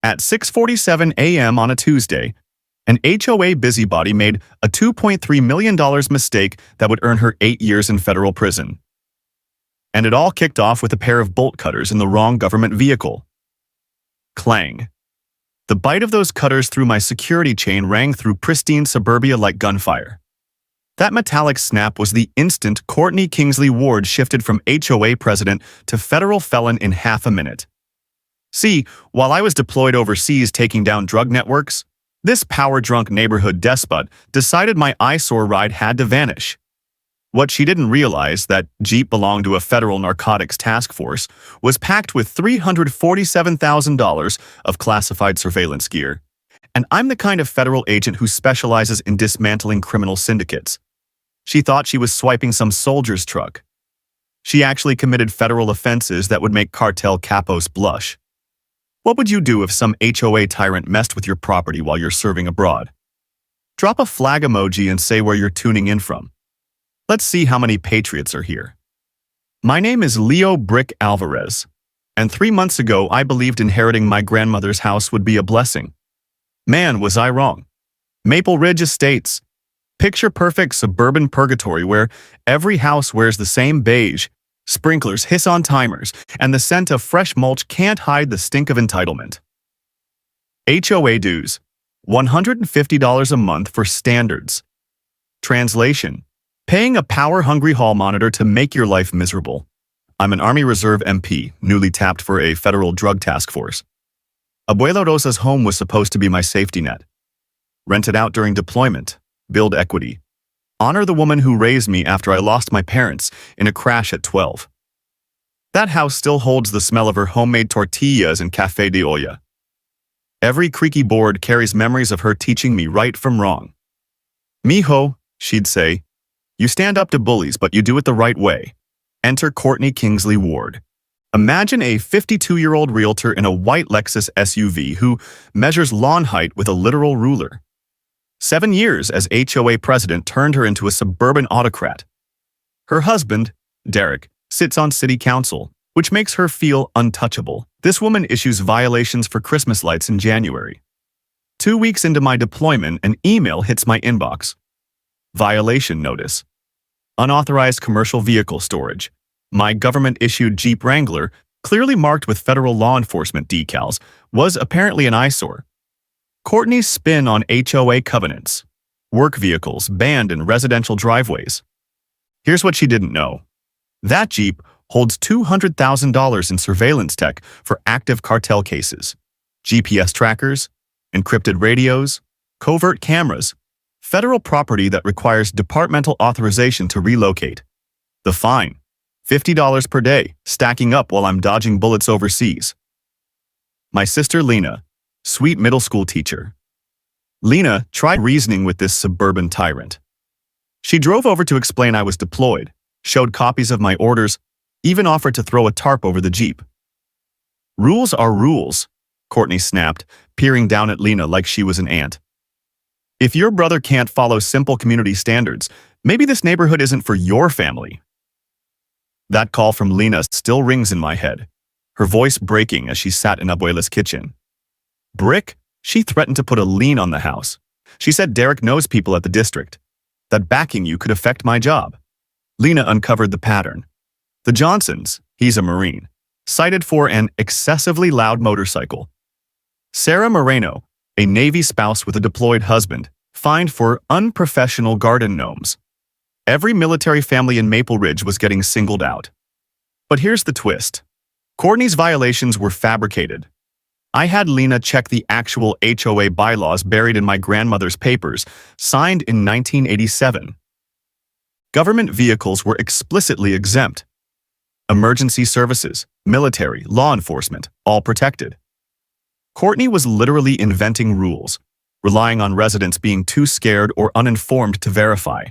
At 6:47 a.m. on a Tuesday, an HOA busybody made a $2.3 million mistake that would earn her 8 years in federal prison. And it all kicked off with a pair of bolt cutters in the wrong government vehicle. Clang. The bite of those cutters through my security chain rang through pristine suburbia like gunfire. That metallic snap was the instant Courtney Kingsley Ward shifted from HOA president to federal felon in half a minute. See, while I was deployed overseas taking down drug networks, this power-drunk neighborhood despot decided my eyesore ride had to vanish. What she didn't realize, that Jeep belonged to a federal narcotics task force, was packed with $347,000 of classified surveillance gear. And I'm the kind of federal agent who specializes in dismantling criminal syndicates. She thought she was swiping some soldier's truck. She actually committed federal offenses that would make cartel capos blush. What would you do if some HOA tyrant messed with your property while you're serving abroad? Drop a flag emoji and say where you're tuning in from. Let's see how many patriots are here. My name is Leo Brick Alvarez, and 3 months ago I believed inheriting my grandmother's house would be a blessing. Man, was I wrong. Maple Ridge Estates. Picture-perfect suburban purgatory where every house wears the same beige, sprinklers hiss on timers, and the scent of fresh mulch can't hide the stink of entitlement. HOA dues, $150 a month for standards. Translation: paying a power-hungry hall monitor to make your life miserable. I'm an Army Reserve MP, newly tapped for a federal drug task force. Abuela Rosa's home was supposed to be my safety net. Rent it out during deployment, build equity. Honor the woman who raised me after I lost my parents in a crash at 12. That house still holds the smell of her homemade tortillas and café de olla. Every creaky board carries memories of her teaching me right from wrong. Mijo, she'd say, you stand up to bullies, but you do it the right way. Enter Courtney Kingsley Ward. Imagine a 52-year-old realtor in a white Lexus SUV who measures lawn height with a literal ruler. 7 years as HOA president turned her into a suburban autocrat. Her husband, Derek, sits on city council, which makes her feel untouchable. This woman issues violations for Christmas lights in January. 2 weeks into my deployment, an email hits my inbox. Violation notice. Unauthorized commercial vehicle storage. My government-issued Jeep Wrangler, clearly marked with federal law enforcement decals, was apparently an eyesore. Courtney's spin on HOA covenants. Work vehicles banned in residential driveways. Here's what she didn't know. That Jeep holds $200,000 in surveillance tech for active cartel cases. GPS trackers, encrypted radios, covert cameras, federal property that requires departmental authorization to relocate. The fine, $50 per day, stacking up while I'm dodging bullets overseas. My sister Lena, sweet middle school teacher. Lena tried reasoning with this suburban tyrant. She drove over to explain I was deployed, showed copies of my orders, even offered to throw a tarp over the Jeep. Rules are rules, Courtney snapped, peering down at Lena like she was an ant. If your brother can't follow simple community standards, maybe this neighborhood isn't for your family. That call from Lena still rings in my head, her voice breaking as she sat in Abuela's kitchen. Brick, she threatened to put a lien on the house. She said Derek knows people at the district, that backing you could affect my job. Lena uncovered the pattern. The Johnsons, he's a Marine, cited for an excessively loud motorcycle. Sarah Moreno, a Navy spouse with a deployed husband, fined for unprofessional garden gnomes. Every military family in Maple Ridge was getting singled out. But here's the twist. Courtney's violations were fabricated. I had Lena check the actual HOA bylaws buried in my grandmother's papers, signed in 1987. Government vehicles were explicitly exempt. Emergency services, military, law enforcement, all protected. Courtney was literally inventing rules, relying on residents being too scared or uninformed to verify.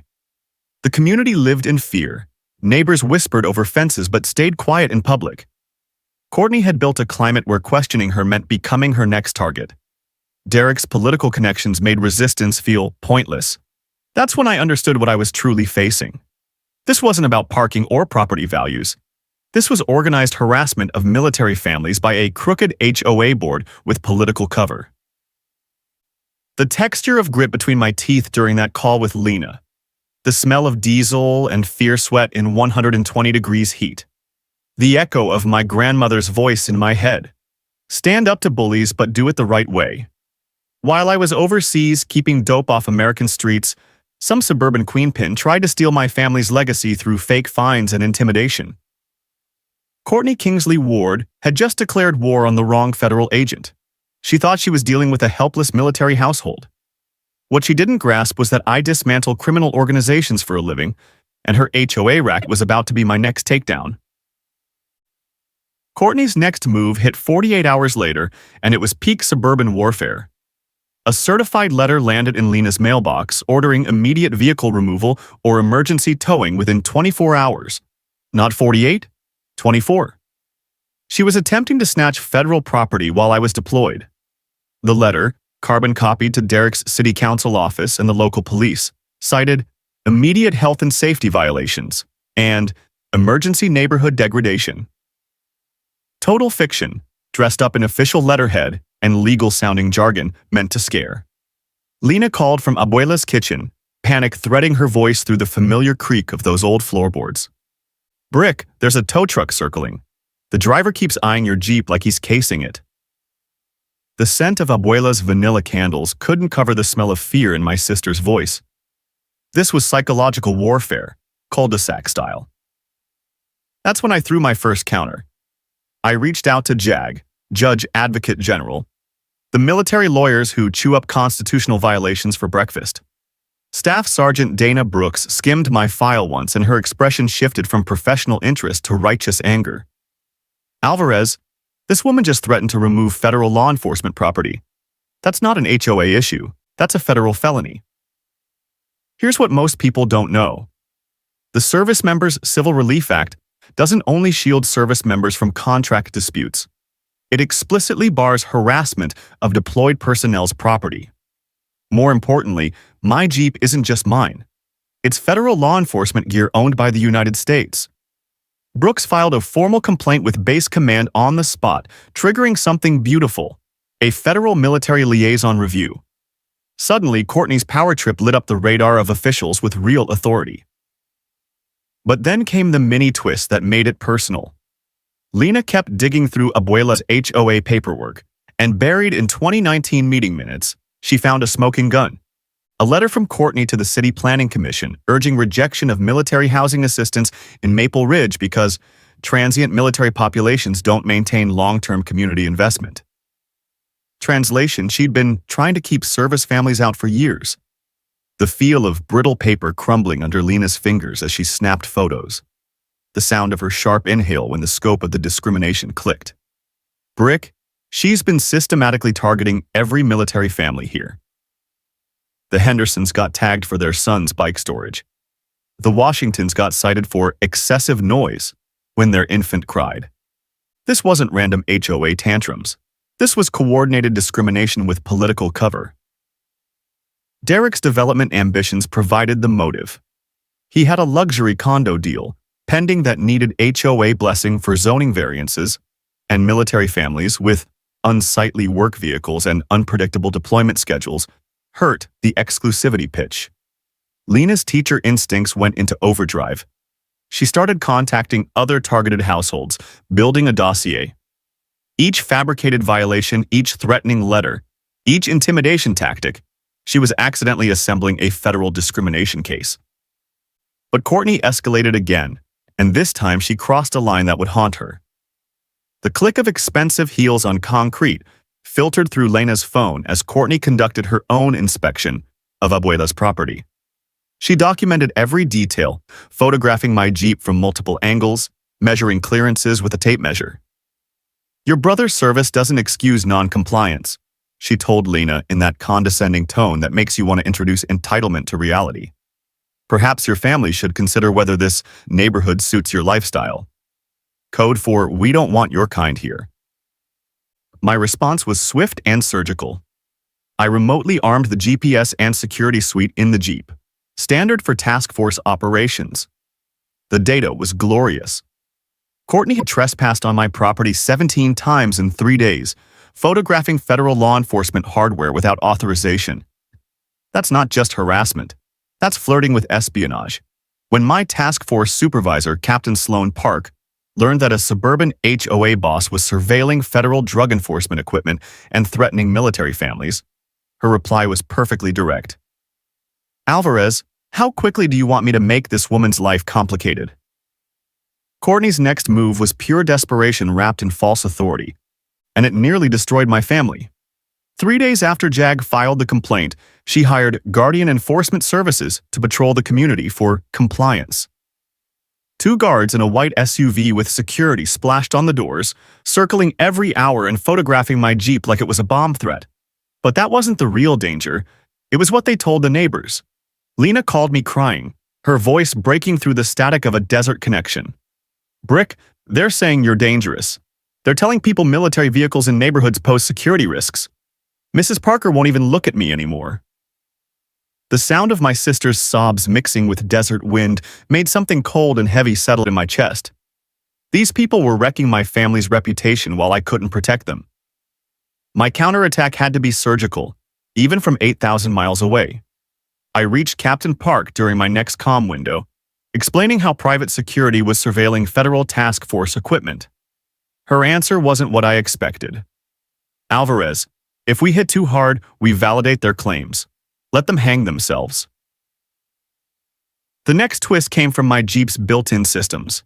The community lived in fear. Neighbors whispered over fences but stayed quiet in public. Courtney had built a climate where questioning her meant becoming her next target. Derek's political connections made resistance feel pointless. That's when I understood what I was truly facing. This wasn't about parking or property values. This was organized harassment of military families by a crooked HOA board with political cover. The texture of grit between my teeth during that call with Lena. The smell of diesel and fear sweat in 120 degrees heat. The echo of my grandmother's voice in my head. Stand up to bullies, but do it the right way. While I was overseas keeping dope off American streets, some suburban queenpin tried to steal my family's legacy through fake fines and intimidation. Courtney Kingsley Ward had just declared war on the wrong federal agent. She thought she was dealing with a helpless military household. What she didn't grasp was that I dismantle criminal organizations for a living, and her HOA racket was about to be my next takedown. Courtney's next move hit 48 hours later, and it was peak suburban warfare. A certified letter landed in Lena's mailbox ordering immediate vehicle removal or emergency towing within 24 hours. Not 48, 24. She was attempting to snatch federal property while I was deployed. The letter, carbon copied to Derek's city council office and the local police, cited immediate health and safety violations and emergency neighborhood degradation. Total fiction, dressed up in official letterhead and legal-sounding jargon meant to scare. Lena called from Abuela's kitchen, panic threading her voice through the familiar creak of those old floorboards. "Brick, there's a tow truck circling. The driver keeps eyeing your Jeep like he's casing it." The scent of Abuela's vanilla candles couldn't cover the smell of fear in my sister's voice. This was psychological warfare, cul-de-sac style. That's when I threw my first counter. I reached out to JAG, Judge Advocate General, the military lawyers who chew up constitutional violations for breakfast. Staff Sergeant Dana Brooks skimmed my file once and her expression shifted from professional interest to righteous anger. "Alvarez, this woman just threatened to remove federal law enforcement property. That's not an HOA issue. That's a federal felony." Here's what most people don't know. The Service Members Civil Relief Act doesn't only shield service members from contract disputes. It explicitly bars harassment of deployed personnel's property. More importantly, my Jeep isn't just mine. It's federal law enforcement gear owned by the United States. Brooks filed a formal complaint with Base Command on the spot, triggering something beautiful, a federal military liaison review. Suddenly, Courtney's power trip lit up the radar of officials with real authority. But then came the mini twist that made it personal. Lena kept digging through Abuela's HOA paperwork, and buried in 2019 meeting minutes, she found a smoking gun. A letter from Courtney to the City Planning Commission urging rejection of military housing assistance in Maple Ridge because transient military populations don't maintain long-term community investment. Translation, she'd been trying to keep service families out for years. The feel of brittle paper crumbling under Lena's fingers as she snapped photos. The sound of her sharp inhale when the scope of the discrimination clicked. "Brick, she's been systematically targeting every military family here." The Hendersons got tagged for their son's bike storage. The Washingtons got cited for excessive noise when their infant cried. This wasn't random HOA tantrums. This was coordinated discrimination with political cover. Derek's development ambitions provided the motive. He had a luxury condo deal, pending that needed HOA blessing for zoning variances, and military families with unsightly work vehicles and unpredictable deployment schedules hurt the exclusivity pitch. Lena's teacher instincts went into overdrive. She started contacting other targeted households, building a dossier. Each fabricated violation, each threatening letter, each intimidation tactic, she was accidentally assembling a federal discrimination case. But Courtney escalated again, and this time she crossed a line that would haunt her. The click of expensive heels on concrete filtered through Lena's phone as Courtney conducted her own inspection of Abuela's property. She documented every detail, photographing my Jeep from multiple angles, measuring clearances with a tape measure. "Your brother's service doesn't excuse non-compliance," she told Lena in that condescending tone that makes you want to introduce entitlement to reality. "Perhaps your family should consider whether this neighborhood suits your lifestyle." Code for "We don't want your kind here." My response was swift and surgical. I remotely armed the GPS and security suite in the Jeep, standard for task force operations. The data was glorious. Courtney had trespassed on my property 17 times in 3 days, photographing federal law enforcement hardware without authorization. That's not just harassment. That's flirting with espionage. When my task force supervisor, Captain Sloan Park, learned that a suburban HOA boss was surveilling federal drug enforcement equipment and threatening military families, her reply was perfectly direct. Alvarez, how quickly do you want me to make this woman's life complicated? Courtney's next move was pure desperation wrapped in false authority, and it nearly destroyed my family. 3 days after Jag filed the complaint, she hired Guardian Enforcement Services to patrol the community for compliance. 2 guards in a white SUV with security splashed on the doors, circling every hour and photographing my Jeep like it was a bomb threat. But that wasn't the real danger. It was what they told the neighbors. Lena called me crying, her voice breaking through the static of a desert connection. Brick, they're saying you're dangerous. They're telling people military vehicles in neighborhoods pose security risks. Mrs. Parker won't even look at me anymore. The sound of my sister's sobs mixing with desert wind made something cold and heavy settle in my chest. These people were wrecking my family's reputation while I couldn't protect them. My counterattack had to be surgical, even from 8,000 miles away. I reached Captain Park during my next comm window, explaining how private security was surveilling federal task force equipment. Her answer wasn't what I expected. Alvarez, if we hit too hard, we validate their claims. Let them hang themselves. The next twist came from my Jeep's built-in systems.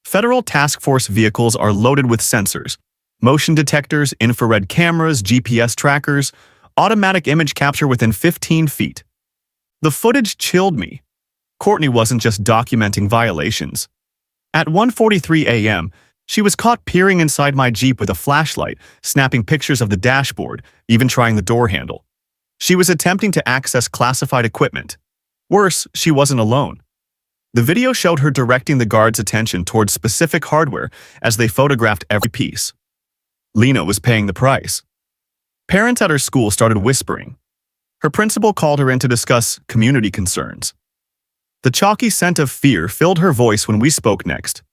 Federal task force vehicles are loaded with sensors, motion detectors, infrared cameras, GPS trackers, automatic image capture within 15 feet. The footage chilled me. Courtney wasn't just documenting violations. At 1:43 a.m., she was caught peering inside my Jeep with a flashlight, snapping pictures of the dashboard, even trying the door handle. She was attempting to access classified equipment. Worse, she wasn't alone. The video showed her directing the guards' attention towards specific hardware as they photographed every piece. Lena was paying the price. Parents at her school started whispering. Her principal called her in to discuss community concerns. The chalky scent of fear filled her voice when we spoke next.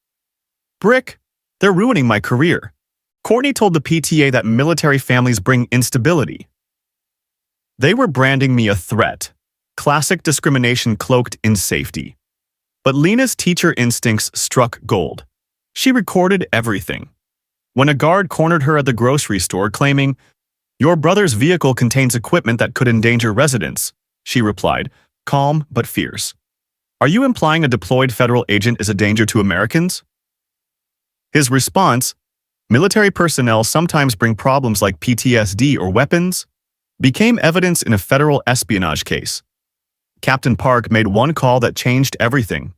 Brick, they're ruining my career. Courtney told the PTA that military families bring instability. They were branding me a threat, classic discrimination cloaked in safety. But Lena's teacher instincts struck gold. She recorded everything. When a guard cornered her at the grocery store claiming, "Your brother's vehicle contains equipment that could endanger residents," she replied, calm but fierce. "Are you implying a deployed federal agent is a danger to Americans?" His response, "Military personnel sometimes bring problems like PTSD or weapons," became evidence in a federal espionage case. Captain Park made one call that changed everything.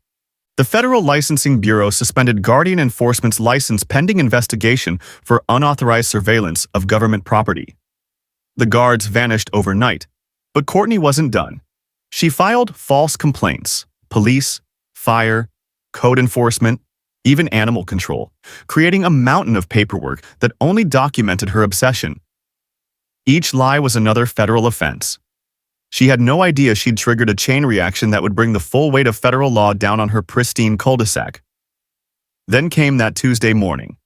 The Federal Licensing Bureau suspended Guardian Enforcement's license pending investigation for unauthorized surveillance of government property. The guards vanished overnight, but Courtney wasn't done. She filed false complaints, police, fire, code enforcement, even animal control, creating a mountain of paperwork that only documented her obsession. Each lie was another federal offense. She had no idea she'd triggered a chain reaction that would bring the full weight of federal law down on her pristine cul-de-sac. Then came that Tuesday morning.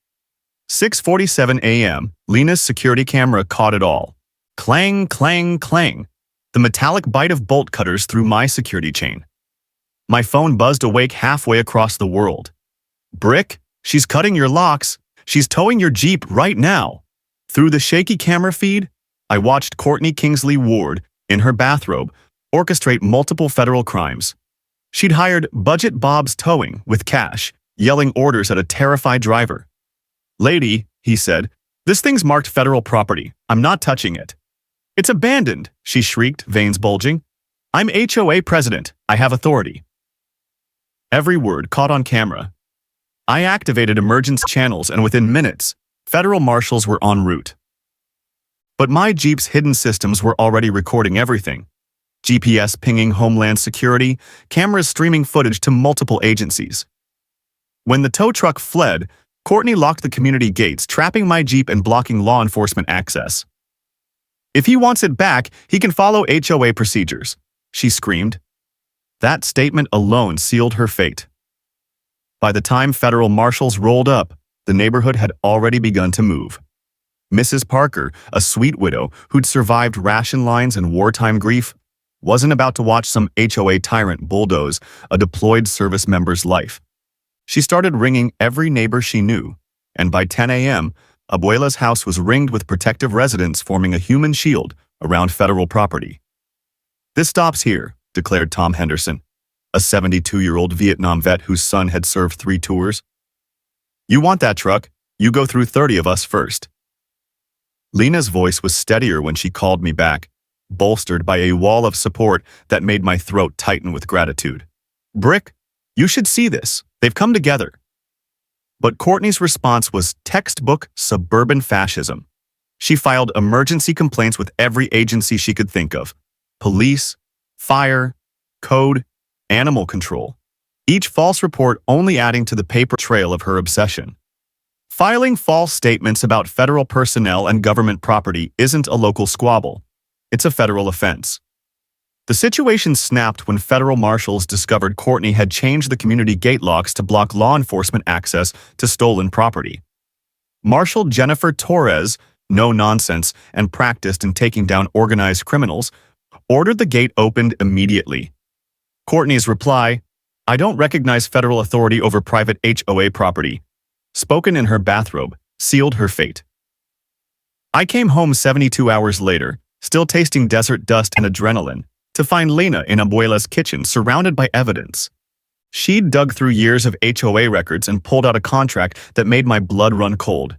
6:47 a.m., Lena's security camera caught it all. Clang, clang, clang. The metallic bite of bolt cutters through my security chain. My phone buzzed awake halfway across the world. Brick, she's cutting your locks. She's towing your Jeep right now. Through the shaky camera feed, I watched Courtney Kingsley Ward, in her bathrobe, orchestrate multiple federal crimes. She'd hired Budget Bob's Towing with cash, yelling orders at a terrified driver. "Lady," he said, "this thing's marked federal property. I'm not touching it." "It's abandoned," she shrieked, veins bulging. "I'm HOA president. I have authority." Every word caught on camera. I activated emergency channels, and within minutes, federal marshals were en route. But my Jeep's hidden systems were already recording everything. GPS pinging Homeland Security, cameras streaming footage to multiple agencies. When the tow truck fled, Courtney locked the community gates, trapping my Jeep and blocking law enforcement access. "If he wants it back, he can follow HOA procedures," she screamed. That statement alone sealed her fate. By the time federal marshals rolled up, the neighborhood had already begun to move. Mrs. Parker, a sweet widow who'd survived ration lines and wartime grief, wasn't about to watch some HOA tyrant bulldoze a deployed service member's life. She started ringing every neighbor she knew, and by 10 a.m., Abuela's house was ringed with protective residents forming a human shield around federal property. "This stops here," declared Tom Henderson, a 72-year-old Vietnam vet whose son had served 3 tours. "You want that truck? You go through 30 of us first." Lena's voice was steadier when she called me back, bolstered by a wall of support that made my throat tighten with gratitude. "Brick, you should see this. They've come together." But Courtney's response was textbook suburban fascism. She filed emergency complaints with every agency she could think of: police, fire, code, animal control. Each false report only adding to the paper trail of her obsession. Filing false statements about federal personnel and government property isn't a local squabble. It's a federal offense. The situation snapped when federal marshals discovered Courtney had changed the community gate locks to block law enforcement access to stolen property. Marshal Jennifer Torres, no nonsense and practiced in taking down organized criminals, ordered the gate opened immediately. Courtney's reply, "I don't recognize federal authority over private HOA property," spoken in her bathrobe, sealed her fate. I came home 72 hours later, still tasting desert dust and adrenaline, to find Lena in Abuela's kitchen surrounded by evidence. She'd dug through years of HOA records and pulled out a contract that made my blood run cold.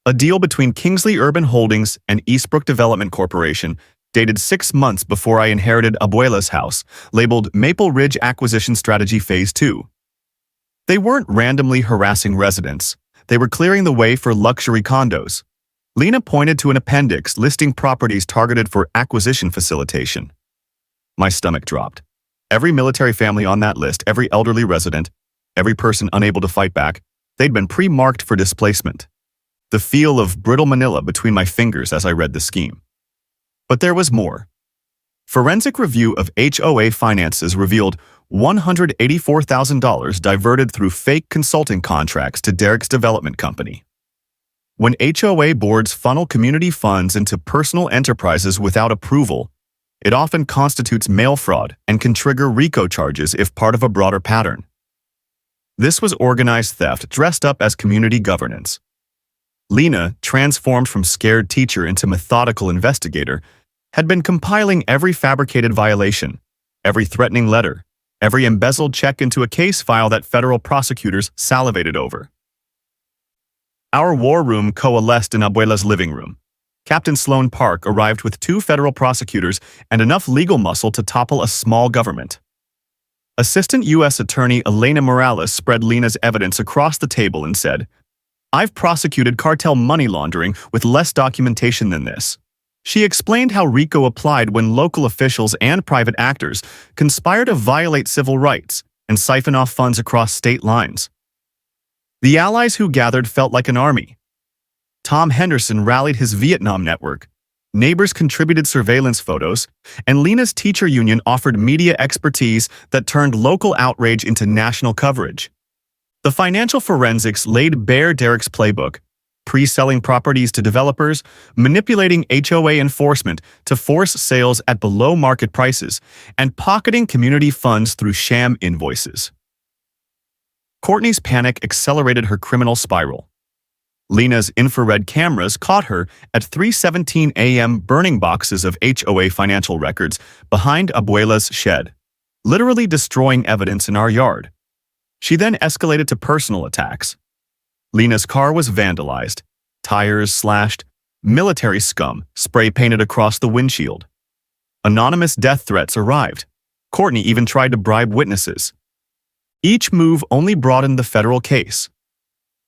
A deal between Kingsley Urban Holdings and Eastbrook Development Corporation, dated 6 months before I inherited Abuela's house, labeled Maple Ridge Acquisition Strategy Phase 2. They weren't randomly harassing residents. They were clearing the way for luxury condos. Lena pointed to an appendix listing properties targeted for acquisition facilitation. My stomach dropped. Every military family on that list, every elderly resident, every person unable to fight back, they'd been pre-marked for displacement. The feel of brittle manila between my fingers as I read the scheme. But there was more. Forensic review of HOA finances revealed $184,000 diverted through fake consulting contracts to Derek's development company. When HOA boards funnel community funds into personal enterprises without approval, it often constitutes mail fraud and can trigger RICO charges if part of a broader pattern. This was organized theft dressed up as community governance. Lena, transformed from scared teacher into methodical investigator, had been compiling every fabricated violation, every threatening letter, every embezzled check into a case file that federal prosecutors salivated over. Our war room coalesced in Abuela's living room. Captain Sloan Park arrived with 2 federal prosecutors and enough legal muscle to topple a small government. Assistant U.S. Attorney Elena Morales spread Lena's evidence across the table and said, "I've prosecuted cartel money laundering with less documentation than this." She explained how RICO applied when local officials and private actors conspire to violate civil rights and siphon off funds across state lines. The allies who gathered felt like an army. Tom Henderson rallied his Vietnam network, neighbors contributed surveillance photos, and Lena's teacher union offered media expertise that turned local outrage into national coverage. The financial forensics laid bare Derek's playbook, pre-selling properties to developers, manipulating HOA enforcement to force sales at below-market prices, and pocketing community funds through sham invoices. Courtney's panic accelerated her criminal spiral. Lena's infrared cameras caught her at 3:17 a.m. burning boxes of HOA financial records behind Abuela's shed, literally destroying evidence in our yard. She then escalated to personal attacks. Lena's car was vandalized, tires slashed, military scum spray-painted across the windshield. Anonymous death threats arrived. Courtney even tried to bribe witnesses. Each move only broadened the federal case.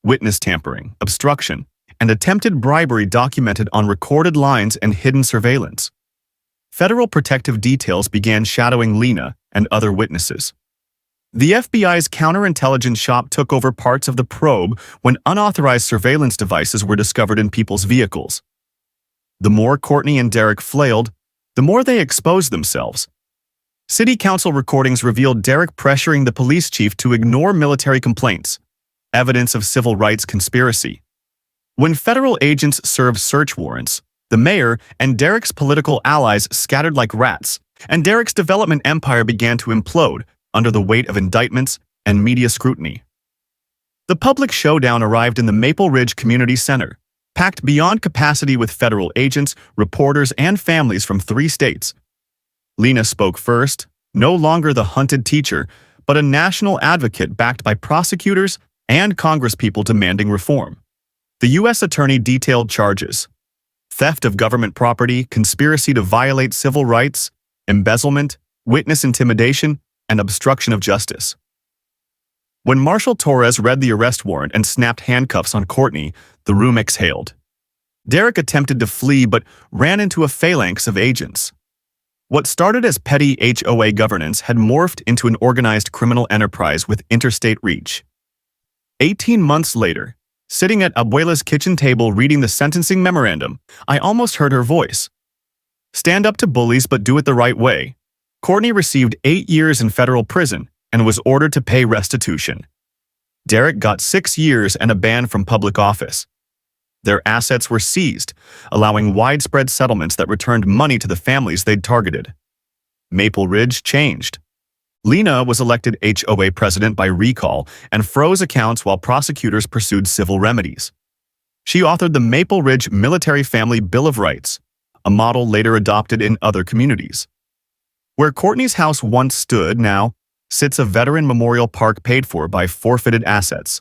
Witness tampering, obstruction, and attempted bribery documented on recorded lines and hidden surveillance. Federal protective details began shadowing Lena and other witnesses. The FBI's counterintelligence shop took over parts of the probe when unauthorized surveillance devices were discovered in people's vehicles. The more Courtney and Derek flailed, the more they exposed themselves. City council recordings revealed Derek pressuring the police chief to ignore military complaints, evidence of civil rights conspiracy. When federal agents served search warrants, the mayor and Derek's political allies scattered like rats, and Derek's development empire began to implode under the weight of indictments and media scrutiny. The public showdown arrived in the Maple Ridge Community Center, packed beyond capacity with federal agents, reporters, and families from 3 states. Lena spoke first, no longer the hunted teacher, but a national advocate backed by prosecutors and congresspeople demanding reform. The U.S. attorney detailed charges: theft of government property, conspiracy to violate civil rights, embezzlement, witness intimidation, and obstruction of justice. When Marshal Torres read the arrest warrant and snapped handcuffs on Courtney, the room exhaled. Derek attempted to flee but ran into a phalanx of agents. What started as petty HOA governance had morphed into an organized criminal enterprise with interstate reach. 18 months later, sitting at Abuela's kitchen table reading the sentencing memorandum, I almost heard her voice. Stand up to bullies but do it the right way. Courtney received 8 years in federal prison and was ordered to pay restitution. Derek got 6 years and a ban from public office. Their assets were seized, allowing widespread settlements that returned money to the families they'd targeted. Maple Ridge changed. Lena was elected HOA president by recall and froze accounts while prosecutors pursued civil remedies. She authored the Maple Ridge Military Family Bill of Rights, a model later adopted in other communities. Where Courtney's house once stood, now sits a veteran memorial park paid for by forfeited assets.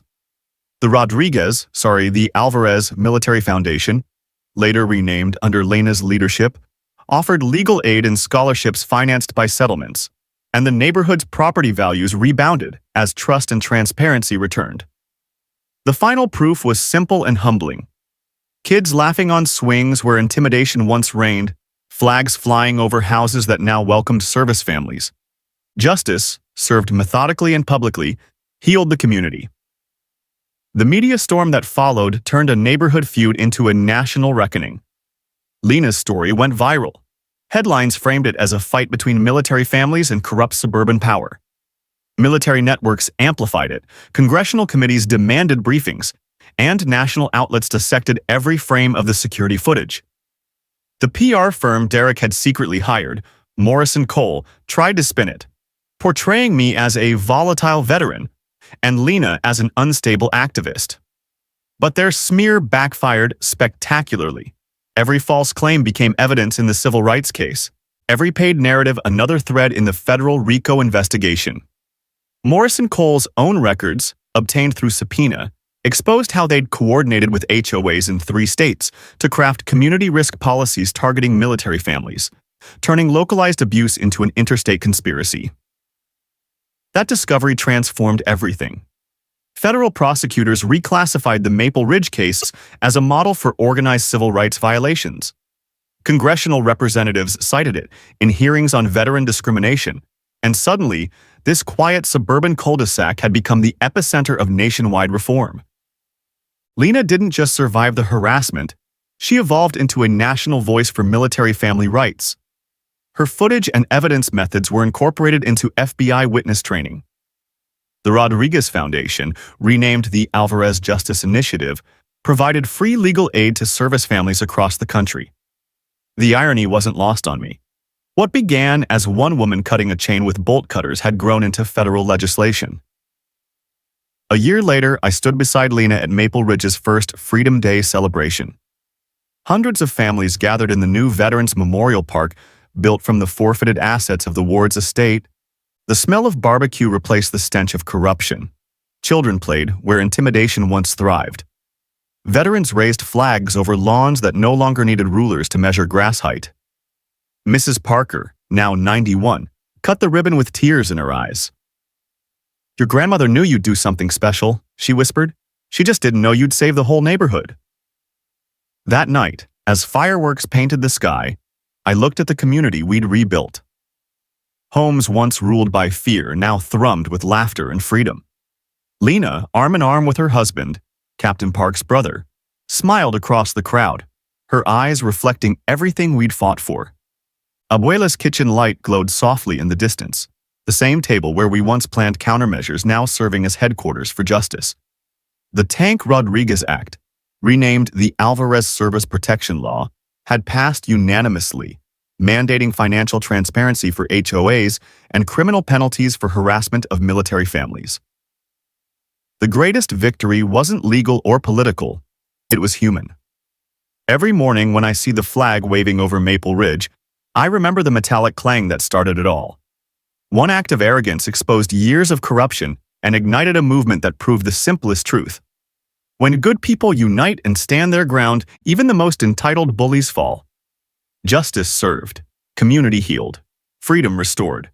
The Alvarez Military Foundation, later renamed under Lena's leadership, offered legal aid and scholarships financed by settlements, and the neighborhood's property values rebounded as trust and transparency returned. The final proof was simple and humbling. Kids laughing on swings where intimidation once reigned, flags flying over houses that now welcomed service families. Justice, served methodically and publicly, healed the community. The media storm that followed turned a neighborhood feud into a national reckoning. Lena's story went viral. Headlines framed it as a fight between military families and corrupt suburban power. Military networks amplified it, congressional committees demanded briefings, and national outlets dissected every frame of the security footage. The PR firm Derek had secretly hired, Morrison Cole, tried to spin it, portraying me as a volatile veteran and Lena as an unstable activist. But their smear backfired spectacularly. Every false claim became evidence in the civil rights case. Every paid narrative another thread in the federal RICO investigation. Morrison Cole's own records, obtained through subpoena, exposed how they'd coordinated with HOAs in 3 states to craft community risk policies targeting military families, turning localized abuse into an interstate conspiracy. That discovery transformed everything. Federal prosecutors reclassified the Maple Ridge case as a model for organized civil rights violations. Congressional representatives cited it in hearings on veteran discrimination, and suddenly, this quiet suburban cul-de-sac had become the epicenter of nationwide reform. Lena didn't just survive the harassment, she evolved into a national voice for military family rights. Her footage and evidence methods were incorporated into FBI witness training. The Rodriguez Foundation, renamed the Alvarez Justice Initiative, provided free legal aid to service families across the country. The irony wasn't lost on me. What began as one woman cutting a chain with bolt cutters had grown into federal legislation. A year later, I stood beside Lena at Maple Ridge's first Freedom Day celebration. Hundreds of families gathered in the new Veterans Memorial Park built from the forfeited assets of the ward's estate. The smell of barbecue replaced the stench of corruption. Children played where intimidation once thrived. Veterans raised flags over lawns that no longer needed rulers to measure grass height. Mrs. Parker, now 91, cut the ribbon with tears in her eyes. "Your grandmother knew you'd do something special," she whispered. "She just didn't know you'd save the whole neighborhood." That night, as fireworks painted the sky, I looked at the community we'd rebuilt. Homes once ruled by fear now thrummed with laughter and freedom. Lena, arm in arm with her husband, Captain Park's brother, smiled across the crowd, her eyes reflecting everything we'd fought for. Abuela's kitchen light glowed softly in the distance, the same table where we once planned countermeasures now serving as headquarters for justice. The Tank Rodriguez Act, renamed the Alvarez Service Protection Law, had passed unanimously, mandating financial transparency for HOAs and criminal penalties for harassment of military families. The greatest victory wasn't legal or political, it was human. Every morning when I see the flag waving over Maple Ridge, I remember the metallic clang that started it all. One act of arrogance exposed years of corruption and ignited a movement that proved the simplest truth. When good people unite and stand their ground, even the most entitled bullies fall. Justice served, community healed, freedom restored.